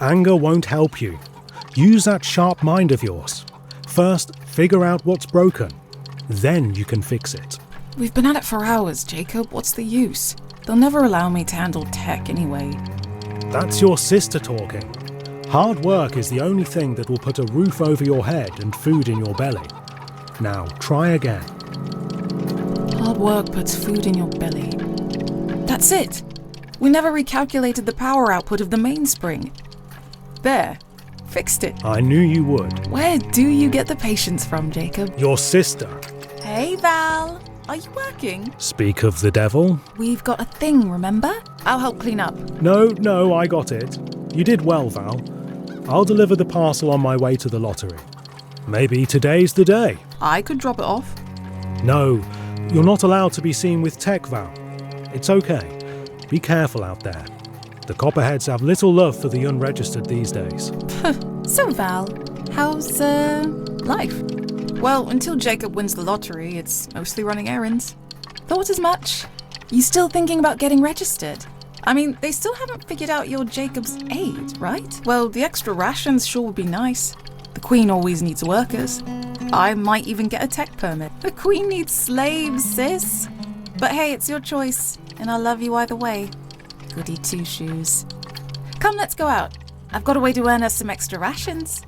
Anger won't help you. Use that sharp mind of yours. First, figure out what's broken. Then you can fix it. We've been at it for hours, Jacob. What's the use? They'll never allow me to handle tech anyway. That's your sister talking. Hard work is the only thing that will put a roof over your head and food in your belly. Now, try again. Hard work puts food in your belly. That's it. We never recalculated the power output of the mainspring. There. Fixed it. I knew you would. Where do you get the patience from, Jacob? Your sister. Hey, Val. Are you working? Speak of the devil. We've got a thing, remember? I'll help clean up. No, I got it. You did well, Val. I'll deliver the parcel on my way to the lottery. Maybe today's the day. I could drop it off. No, you're not allowed to be seen with tech, Val. It's okay. Be careful out there. The copperheads have little love for the unregistered these days. So, Val, how's, life? Well, until Jacob wins the lottery, it's mostly running errands. Thought as much. You still thinking about getting registered? I mean, they still haven't figured out you're Jacob's aide, right? Well, the extra rations sure would be nice. The Queen always needs workers. I might even get a tech permit. The Queen needs slaves, sis. But hey, it's your choice, and I'll love you either way. Goody two-shoes. Come, let's go out. I've got a way to earn us some extra rations.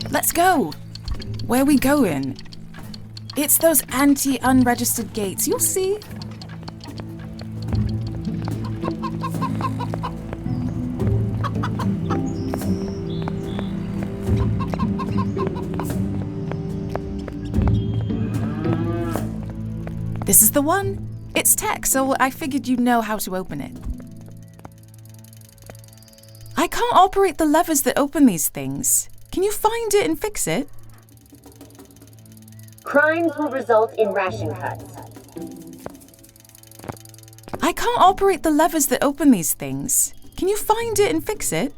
Let's go. Where are we going? It's those anti-unregistered gates. You'll see. This is the one. It's tech, so I figured you'd know how to open it. I can't operate the levers that open these things. Can you find it and fix it? Crimes will result in ration cuts. I can't operate the levers that open these things. Can you find it and fix it?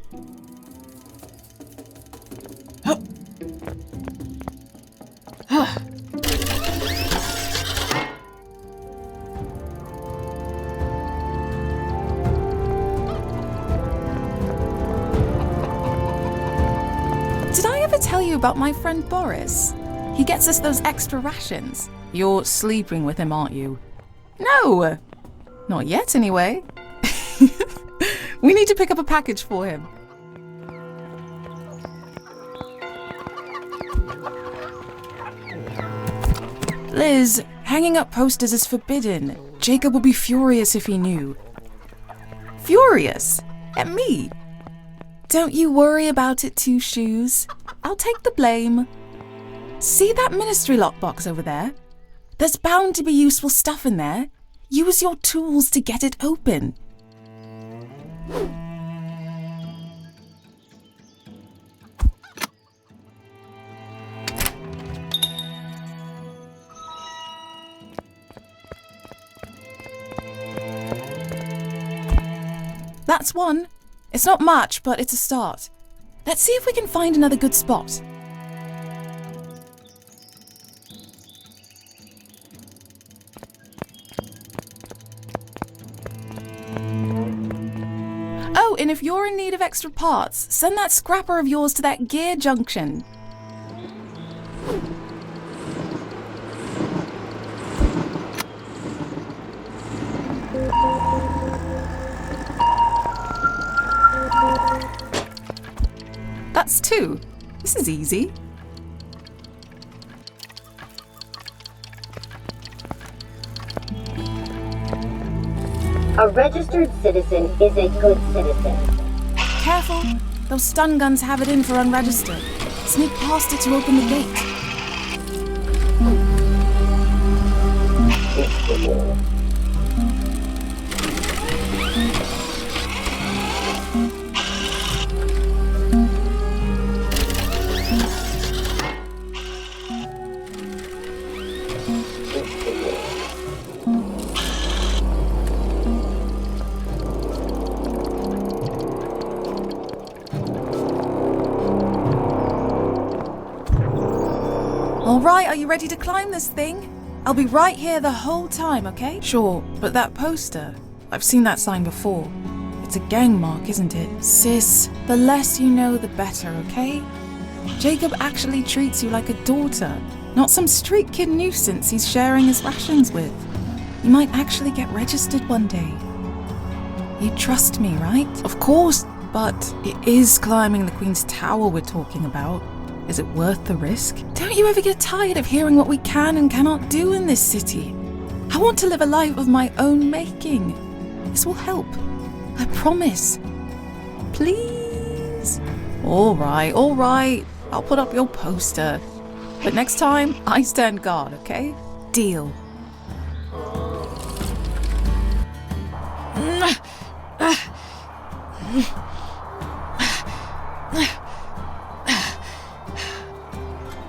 Did I ever tell you about my friend Boris? He gets us those extra rations. You're sleeping with him, aren't you? No! Not yet, anyway. We need to pick up a package for him. Liz, hanging up posters is forbidden. Jacob would be furious if he knew. Furious? At me? Don't you worry about it, Two Shoes. I'll take the blame. See that ministry lockbox over there? There's bound to be useful stuff in there. Use your tools to get it open. That's one. It's not much, but it's a start. Let's see if we can find another good spot. Oh, and if you're in need of extra parts, send that scrapper of yours to that gear junction. That's two. This is easy. A registered citizen is a good citizen. Careful. Those stun guns have it in for unregistered. Sneak past it to open the gate. All right, are you ready to climb this thing? I'll be right here the whole time, okay? Sure, but that poster, I've seen that sign before. It's a gang mark, isn't it? Sis, the less you know, the better, okay? Jacob actually treats you like a daughter, not some street kid nuisance he's sharing his rations with. You might actually get registered one day. You trust me, right? Of course, but it is climbing the Queen's Tower we're talking about. Is it worth the risk? Don't you ever get tired of hearing what we can and cannot do in this city? I want to live a life of my own making. This will help. I promise. Please? All right. I'll put up your poster. But next time, I stand guard, okay? Deal.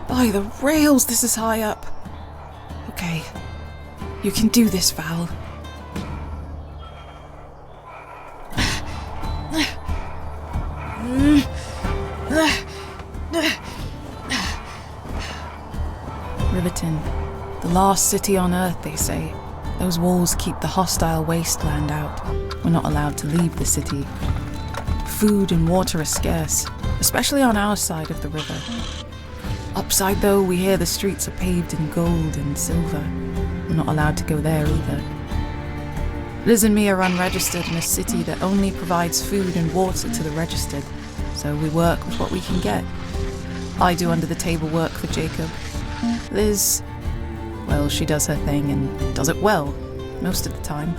By the rails, this is high up. Okay. You can do this, Val. Riveton, the last city on Earth, they say. Those walls keep the hostile wasteland out. We're not allowed to leave the city. Food and water are scarce, especially on our side of the river. Upside, though, we hear the streets are paved in gold and silver. We're not allowed to go there either. Liz and me are unregistered in a city that only provides food and water to the registered, so we work with what we can get. I do under-the-table work for Jacob. Liz, well, she does her thing and does it well, most of the time.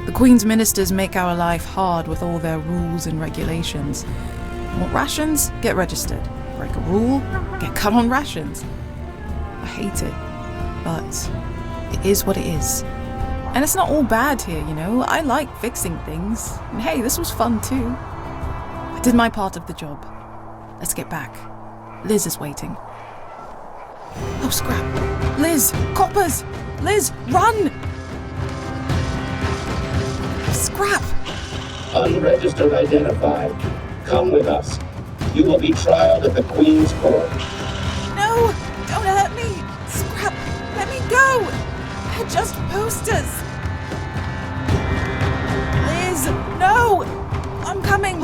The Queen's ministers make our life hard with all their rules and regulations. Want rations? Get registered. Break a rule? Get cut on rations. I hate it, but it is what it is. And it's not all bad here, you know. I like fixing things. And hey, this was fun too. I did my part of the job. Let's get back. Liz is waiting. Oh, scrap. Liz! Coppers! Liz, run! Scrap! Unregistered identified. Come with us. You will be trialed at the Queen's Court. No! Don't hurt me! Scrap! Let me go! They're just posters! Liz! No! I'm coming!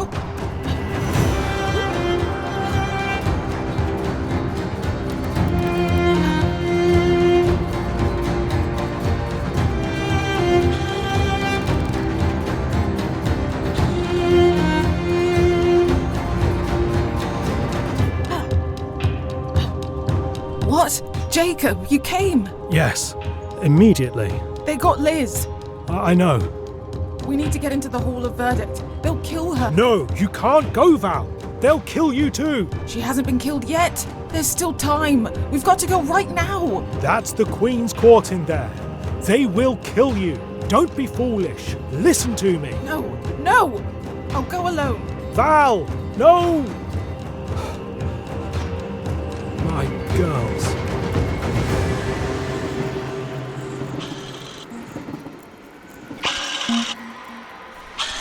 What? Jacob, you came! Yes, immediately. They got Liz! I know. We need to get into the Hall of Verdict. They'll kill her. No, you can't go, Val. They'll kill you too. She hasn't been killed yet. There's still time. We've got to go right now. That's the Queen's Court in there. They will kill you. Don't be foolish. Listen to me. No! I'll go alone. Val, no! My girls.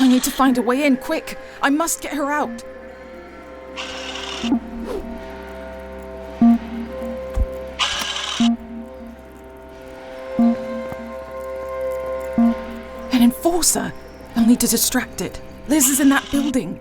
I need to find a way in, quick. I must get her out. An enforcer. I'll need to distract it. Liz is in that building.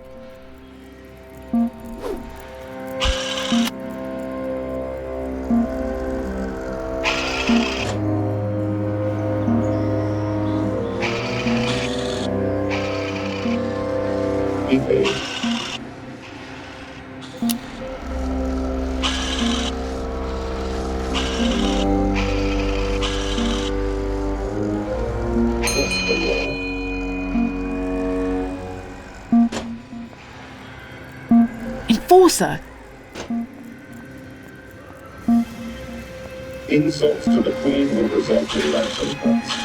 Enforcer? Insults to the Queen will result in ransom cuts.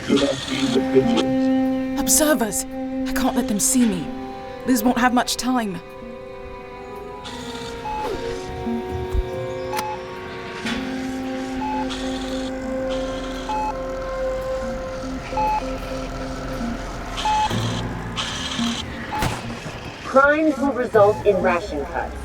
Do not feed the pigeons. Observers! I can't let them see me. Liz won't have much time. Crimes will result in ration cuts.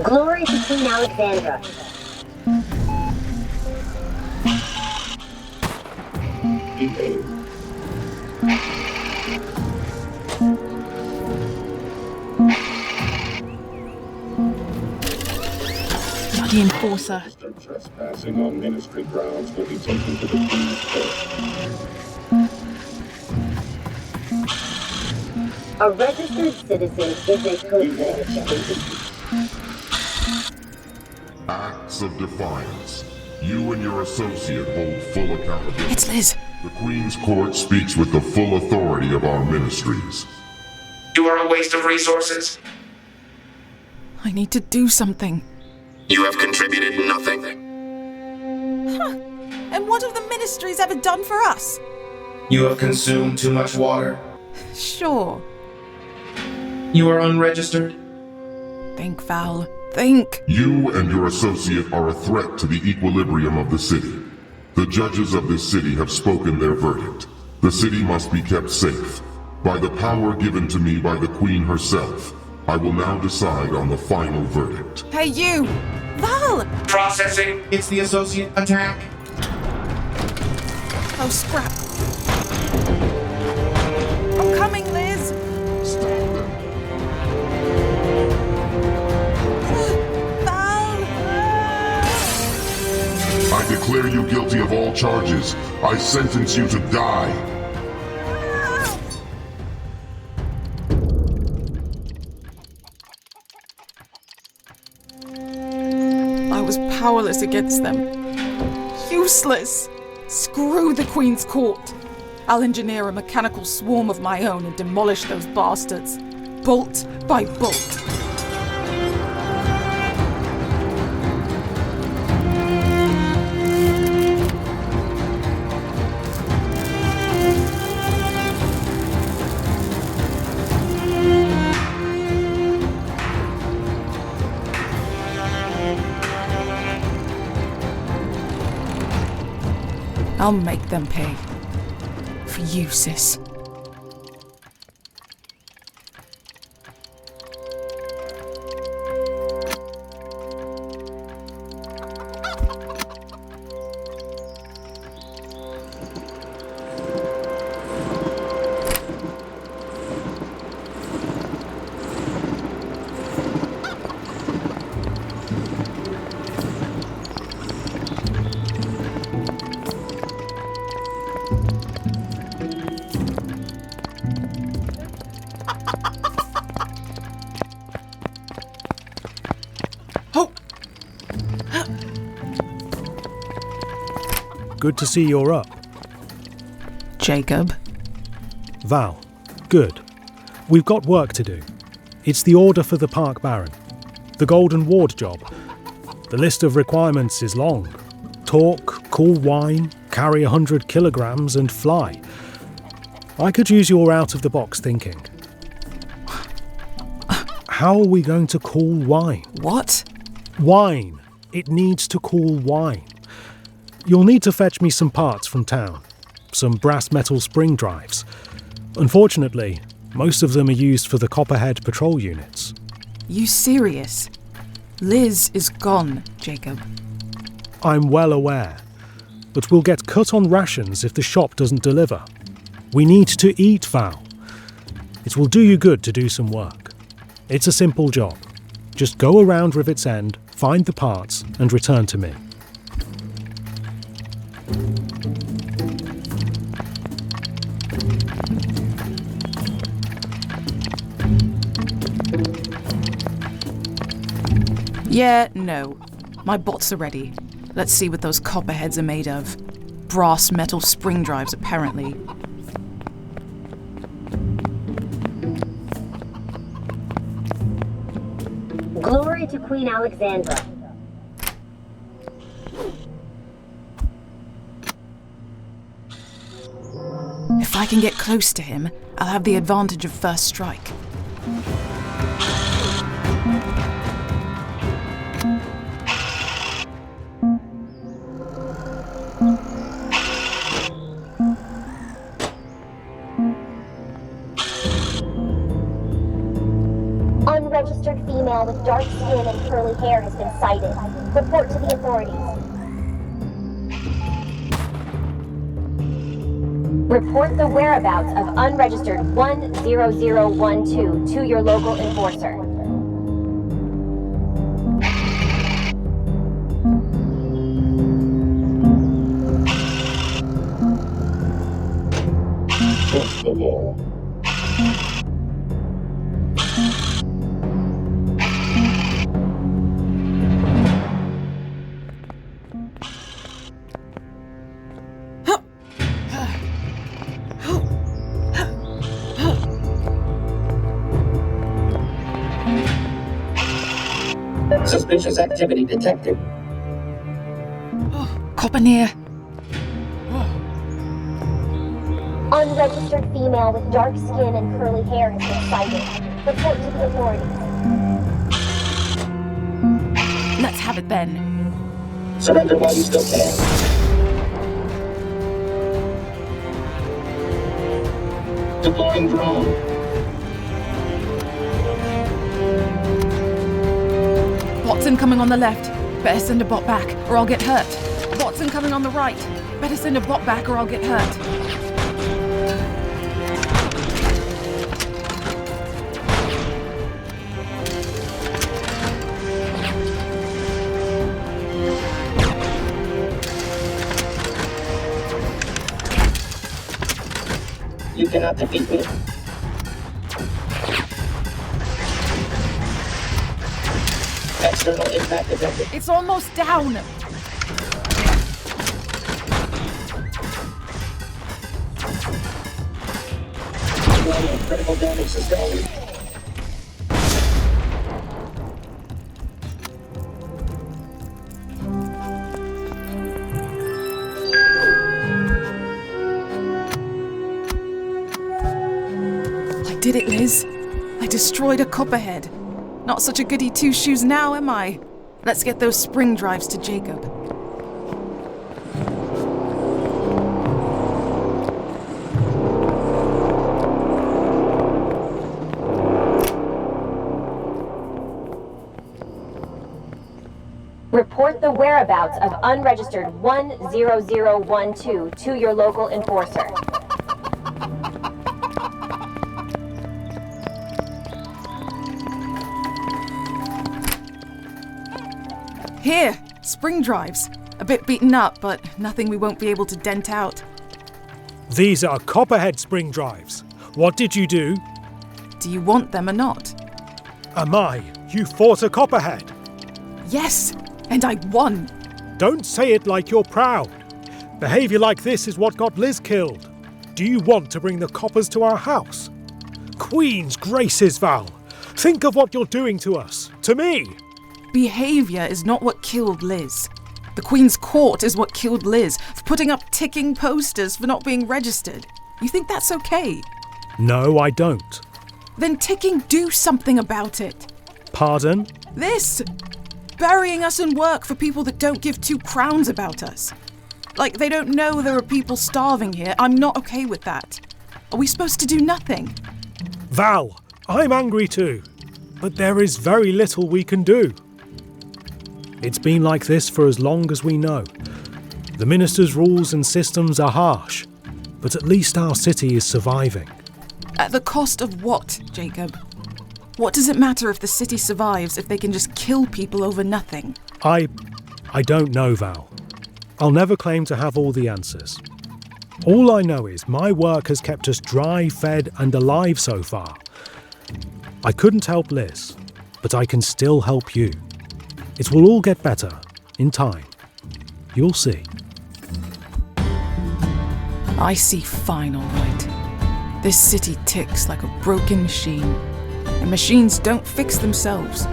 Glory to Queen Alexandra. Bloody enforcer. Trespassing on ministry grounds will be taken to the Queen's Court. A registered citizen is a good citizen. Acts of defiance. You and your associate hold full accountability. It's Liz. The Queen's Court speaks with the full authority of our ministries. You are a waste of resources. I need to do something. You have contributed nothing. And what have the ministries ever done for us? You have consumed too much water. Sure. You are unregistered. Think, Val. Think. You and your associate are a threat to the equilibrium of the city. The judges of this city have spoken their verdict. The city must be kept safe. By the power given to me by the Queen herself, I will now decide on the final verdict. Hey, you! Val! Processing. It's the associate attack. Oh, scrap. I'm coming, Liz! Stop them. Val! I declare you guilty of all charges. I sentence you to die. I was powerless against them. Useless! Screw the Queen's Court! I'll engineer a mechanical swarm of my own and demolish those bastards. Bolt by bolt. I'll make them pay. For you, sis. Good to see you're up. Jacob. Val, good. We've got work to do. It's the order for the Park Baron. The Golden Ward job. The list of requirements is long. Talk, cool wine, carry 100 kilograms and fly. I could use your out-of-the-box thinking. How are we going to cool wine? What? Wine. It needs to cool wine. You'll need to fetch me some parts from town. Some brass metal spring drives. Unfortunately, most of them are used for the Copperhead patrol units. You serious? Liz is gone, Jacob. I'm well aware. But we'll get cut on rations if the shop doesn't deliver. We need to eat, Val. It will do you good to do some work. It's a simple job. Just go around Rivet's End, find the parts, and return to me. Yeah, no. My bots are ready. Let's see what those copperheads are made of. Brass metal spring drives, apparently. Glory to Queen Alexandra. If I can get close to him, I'll have the advantage of first strike. Unregistered female with dark skin and curly hair has been sighted. Report to the authorities. Report the whereabouts of unregistered 10012 to your local enforcer. First of all, suspicious activity detected. Copper near. Unregistered female with dark skin and curly hair has been sighted. Report to the authorities. Let's have it then. Surrender while you still can. Deploying drone. Bots incoming on the left. Better send a bot back, or I'll get hurt. Bots incoming on the right. Better send a bot back, or I'll get hurt. You cannot defeat me. External impact detected. It's almost down. Critical damage sustained. I did it, Liz. I destroyed a copperhead. Not such a goody two-shoes now, am I? Let's get those spring drives to Jacob. Report the whereabouts of unregistered 10012 to your local enforcer. Here, spring drives. A bit beaten up, but nothing we won't be able to dent out. These are copperhead spring drives. What did you do? Do you want them or not? Am I? You fought a copperhead. Yes, and I won. Don't say it like you're proud. Behaviour like this is what got Liz killed. Do you want to bring the coppers to our house? Queen's graces, Val. Think of what you're doing to us. To me. Behaviour is not what killed Liz. The Queen's Court is what killed Liz, for putting up ticking posters for not being registered. You think that's okay? No, I don't. Then ticking, do something about it. Pardon? This! Burying us in work for people that don't give 2 crowns about us. Like they don't know there are people starving here. I'm not okay with that. Are we supposed to do nothing? Val, I'm angry too. But there is very little we can do. It's been like this for as long as we know. The minister's rules and systems are harsh, but at least our city is surviving. At the cost of what, Jacob? What does it matter if the city survives if they can just kill people over nothing? I don't know, Val. I'll never claim to have all the answers. All I know is my work has kept us dry, fed and alive so far. I couldn't help Liz, but I can still help you. It will all get better, in time. You'll see. I see fine, all right. This city ticks like a broken machine, and machines don't fix themselves.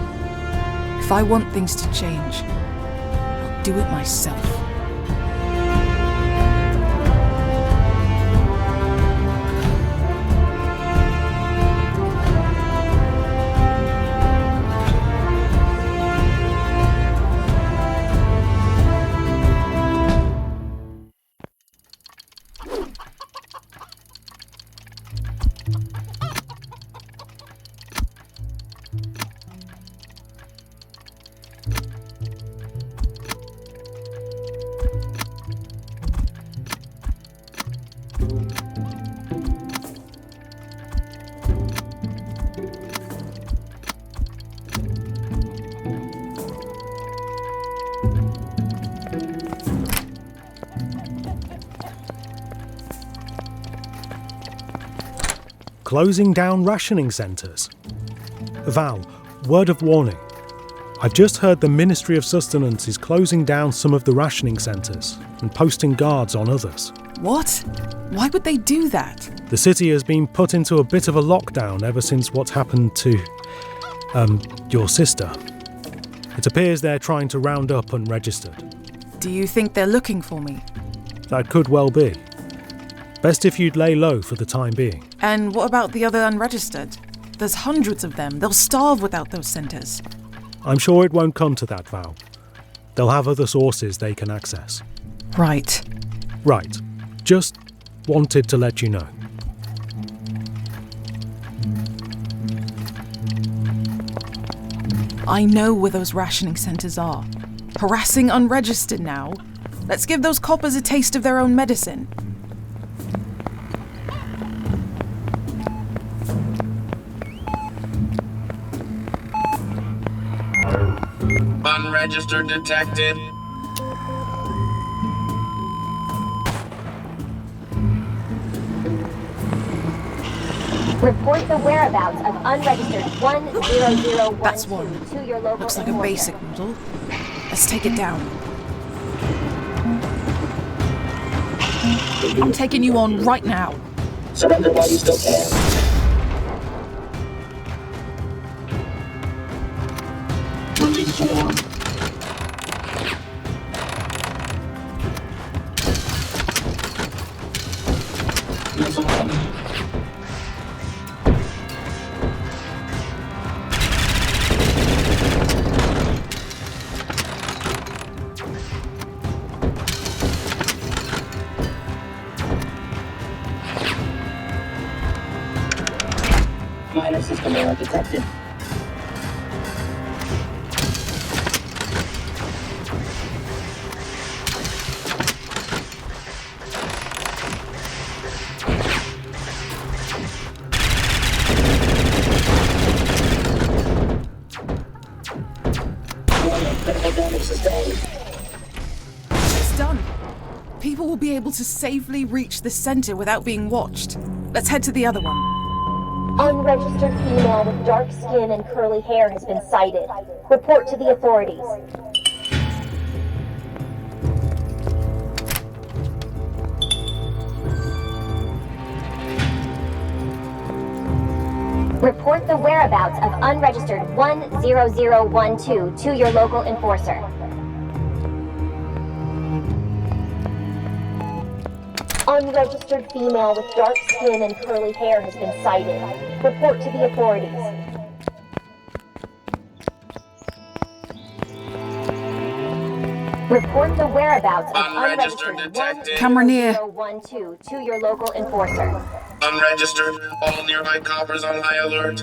If I want things to change, I'll do it myself. closing down rationing centres. Val, word of warning. I've just heard the Ministry of Sustenance is closing down some of the rationing centres and posting guards on others. What? Why would they do that? The city has been put into a bit of a lockdown ever since what's happened to, your sister. It appears they're trying to round up unregistered. Do you think they're looking for me? That could well be. Best if you'd lay low for the time being. And what about the other unregistered? There's hundreds of them. They'll starve without those centres. I'm sure it won't come to that, Val. They'll have other sources they can access. Right. Right. Just wanted to let you know. I know where those rationing centres are. Harassing unregistered now. Let's give those coppers a taste of their own medicine. Unregistered detected. Report the whereabouts of unregistered 10012 That's one. to your local Looks like a enforcer. basic model. Let's take it down. I'm taking you on right now. Surrender while you still can. Release swarm. Missile ready. Minor system error detected. Critical damage sustained. It's done. People will be able to safely reach the centre without being watched. Let's head to the other one. Unregistered female with dark skin and curly hair has been sighted. Report to the authorities. Report the whereabouts of unregistered 10012 to your local enforcer. Unregistered female with dark skin and curly hair has been sighted. Report to the authorities. Report the whereabouts of Unregistered unregistered detected. Camera near. 10012 to your local enforcer. Unregistered. All nearby coppers on high alert.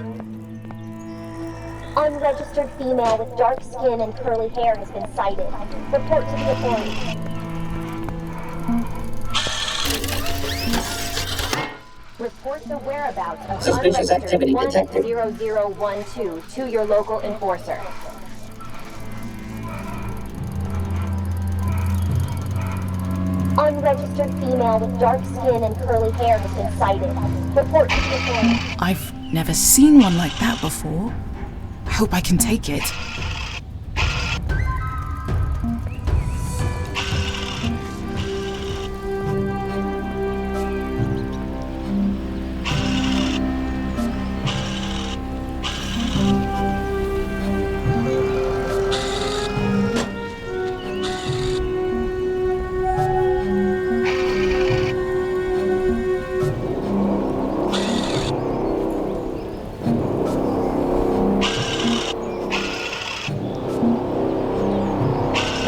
Unregistered female with dark skin and curly hair has been sighted. Report to the authorities. Report the whereabouts of Suspicious activity unregistered detected. 10012 to your local enforcer. Unregistered female with dark skin and curly hair has been sighted. Report to the authorities. I've never seen one like that before. I hope I can take it.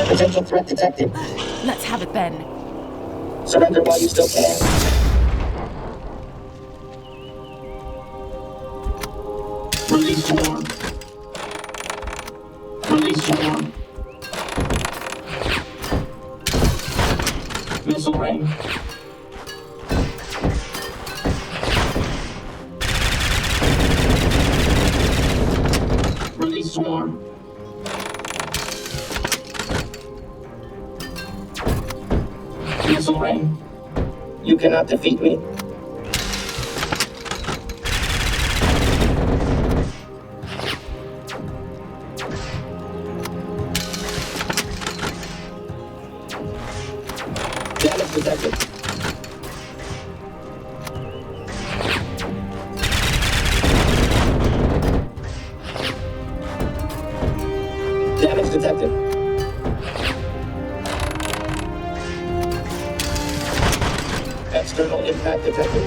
Potential threat detected. Let's have it then. Surrender while you still can. Release swarm. Release swarm. Missile ring. Release swarm. Missile ring. You cannot defeat me. detected. External impact detected.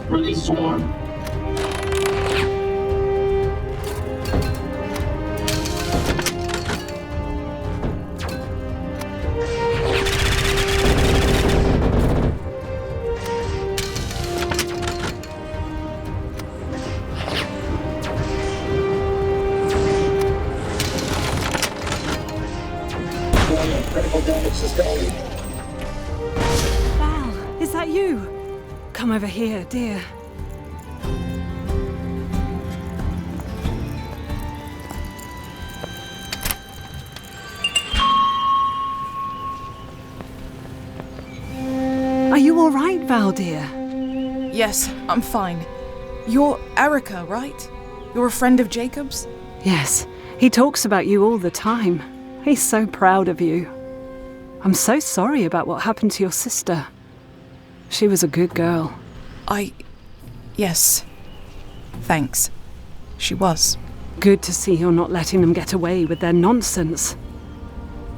Release swarm. Critical damage sustained. Val, is that you? Come over here, dear. Are you all right, Val, dear? Yes, I'm fine. You're Erica, right? You're a friend of Jacob's? Yes, he talks about you all the time. He's so proud of you. I'm so sorry about what happened to your sister. She was a good girl. Yes. Thanks. She was. Good to see you're not letting them get away with their nonsense.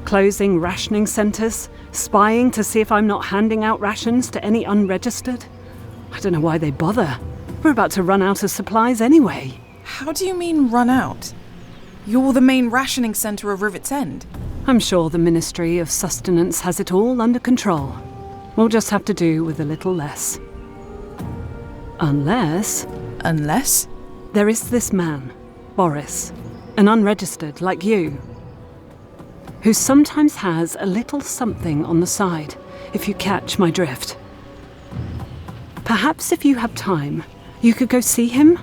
Closing rationing centres, spying to see if I'm not handing out rations to any unregistered. I don't know why they bother. We're about to run out of supplies anyway. How do you mean run out? You're the main rationing centre of Riveton. I'm sure the Ministry of Sustenance has it all under control. We'll just have to do with a little less. Unless there is this man, Boris, an unregistered like you, who sometimes has a little something on the side, if you catch my drift. Perhaps if you have time, you could go see him?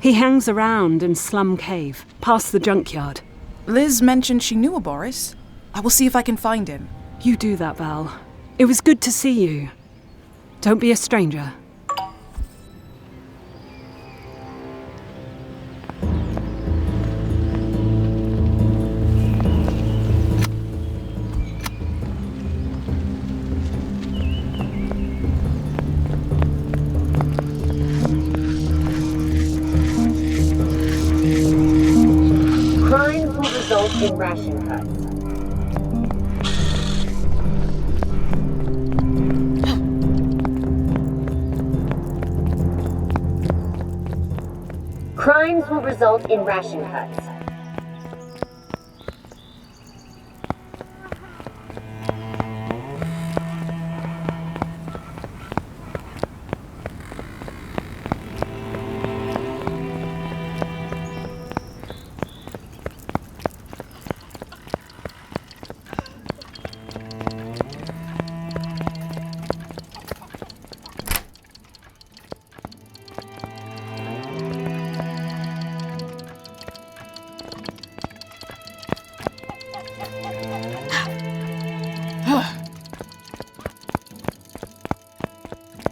He hangs around in Slum Cave, past the junkyard. Liz mentioned she knew a Boris. I will see if I can find him. You do that, Val. It was good to see you. Don't be a stranger. Crimes will result in ration cuts. Crimes will result in ration cuts.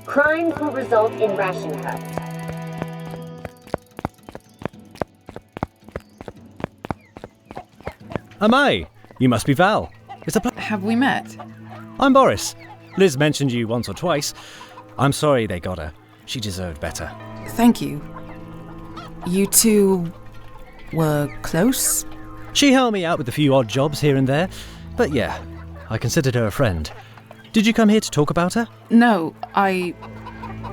Crimes will result in ration cuts. Amai, you must be Val. It's a Have we met? I'm Boris. Liz mentioned you once or twice. I'm sorry they got her. She deserved better. Thank you. You two were close? She helped me out with a few odd jobs here and there. But yeah, I considered her a friend. Did you come here to talk about her? No,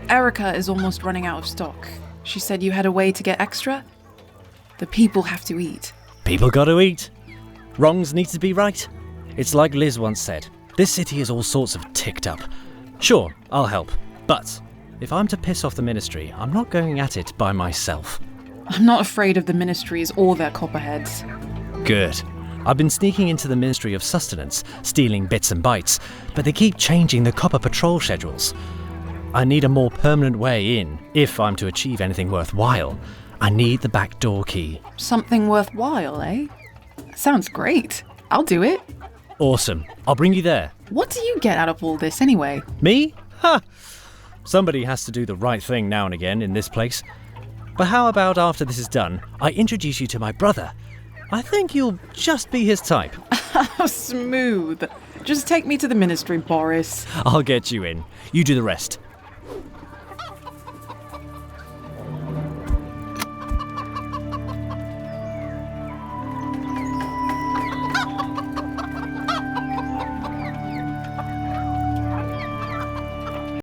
Erica is almost running out of stock. She said you had a way to get extra? The people have to eat. People gotta eat. Wrongs need to be right. It's like Liz once said, this city is all sorts of ticked up. Sure, I'll help. But if I'm to piss off the Ministry, I'm not going at it by myself. I'm not afraid of the ministries or their copperheads. Good. I've been sneaking into the Ministry of Sustenance, stealing bits and bytes, but they keep changing the copper patrol schedules. I need a more permanent way in, if I'm to achieve anything worthwhile. I need the back door key. Something worthwhile, eh? Sounds great. I'll do it. Awesome. I'll bring you there. What do you get out of all this anyway? Me? Ha! Somebody has to do the right thing now and again in this place. But how about after this is done, I introduce you to my brother? I think you'll just be his type. How smooth. Just take me to the Ministry, Boris. I'll get you in. You do the rest.